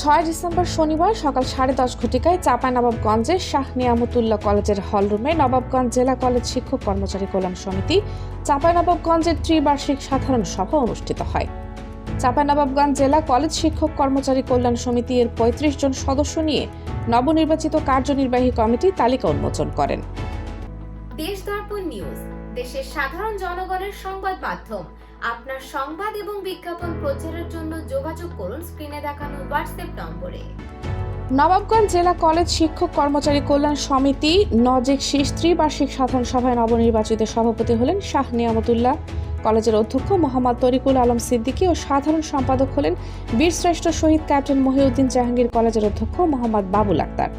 6 December শনিবার সকাল 10:30 ঘটিকায় চাঁপাইনবাবগঞ্জে শাহ নিয়ামতুল্লাহ কলেজের হলরুমে নবাবগঞ্জ জেলা কলেজ শিক্ষক কর্মচারী কল্যাণ সমিতি চাঁপাইনবাবগঞ্জের ত্রিবার্ষিক সাধারণ সভা অনুষ্ঠিত হয়। চাঁপাইনবাবগঞ্জ জেলা কলেজ শিক্ষক কর্মচারী কল্যাণ সমিতি এর 35 জন সদস্য নিয়ে নবনির্বাচিত কার্যনির্বাহী কমিটি তালিকা উন্মোচন করেন। দেশ দর্পণ নিউজ, দেশের সাধারণ জনগণের সংবাদ মাধ্যম। আপনার সংবাদ এবং বিজ্ঞাপন প্রচারের জন্য যোগাযোগ করুন স্ক্রিনে দেখানো হোয়াটসঅ্যাপ নম্বরে। নবাবগঞ্জ জেলা কলেজ শিক্ষক কর্মচারী কল্যাণ সমিতি নজেক শীষ ত্রিবার্ষিক সাধারণ সভায় নবনির্বাচিত সভাপতি হলেন শাহ নিয়ামতুল্লাহ কলেজের অধ্যক্ষ মোহাম্মদ তরিকুল আলম সিদ্দিকী ও সাধারণ সম্পাদক হলেন বীরশ্রেষ্ঠ শহীদ ক্যাপ্টেন মহিউদ্দিন জাহাঙ্গীর কলেজের অধ্যক্ষ মোহাম্মদ বাবুল আক্তার।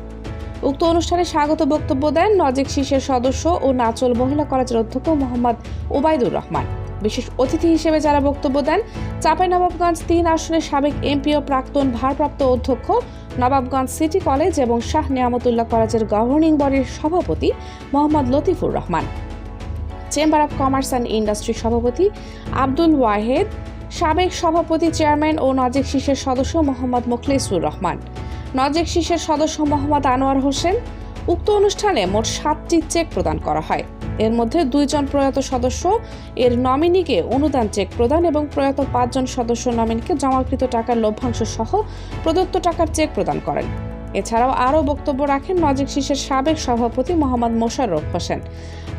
উক্ত অনুষ্ঠানে স্বাগত বক্তব্য দেন নজেক শীষের সদস্য ও নাচল মহিলা কলেজের অধ্যক্ষ মোহাম্মদ ওবায়দুর রহমান। বিশেষ অতিথি হিসেবে যারা বক্তব্য দেন চাঁপাইনবাবগঞ্জ 3 আসনের সাবেক এমপি ও প্রাক্তন ভারপ্রাপ্ত অধ্যক্ষ, নবাবগঞ্জ সিটি কলেজ এবং শাহ নিয়ামতুল্লাহ কলেজের গভর্নিং বডির সভাপতি Mohammad Latifur Rahman, chamber of commerce and industry সভাপতি আব্দুল ওয়াহেদ, সাবেক সভাপতি চেয়ারম্যান ও নজেক শীষের সদস্য মোহাম্মদ মোখলেসুর রহমান, নজেক শীষের সদস্য মোহাম্মদ আনোয়ার হোসেন। উক্ত অনুষ্ঠানে মোট 7টি চেক প্রদান করা হয়। এর মধ্যে 2 জন প্রয়াত সদস্য এর নমিনিকে অনুদান চেক প্রদান এবং প্রয়াত 5 জন সদস্য নমিনিকে জমাকৃত টাকার লভ্যাংশ সহ প্রদত্ত টাকার চেক প্রদান করেন। এছাড়াও আরও বক্তব্য রাখেন নজেক শীষের সাবেক সভাপতি মোহাম্মদ মোশাররফ হোসেন,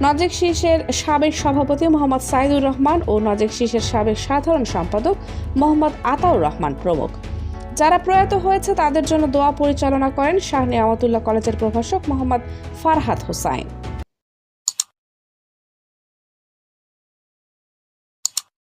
নজেক শীষের সাবেক সভাপতি মোহাম্মদ সাইদুর রহমান ও নজেক শীষের সাবেক সাধারণ সম্পাদক মোহাম্মদ আতাউর রহমান প্রমুখ। যারা প্রয়াত হয়েছে তাদের জন্য দোয়া পরিচালনা করেন শাহ নিয়ামতুল্লাহ কলেজের প্রভাষক মোহাম্মদ ফারহাদ হোসাইন।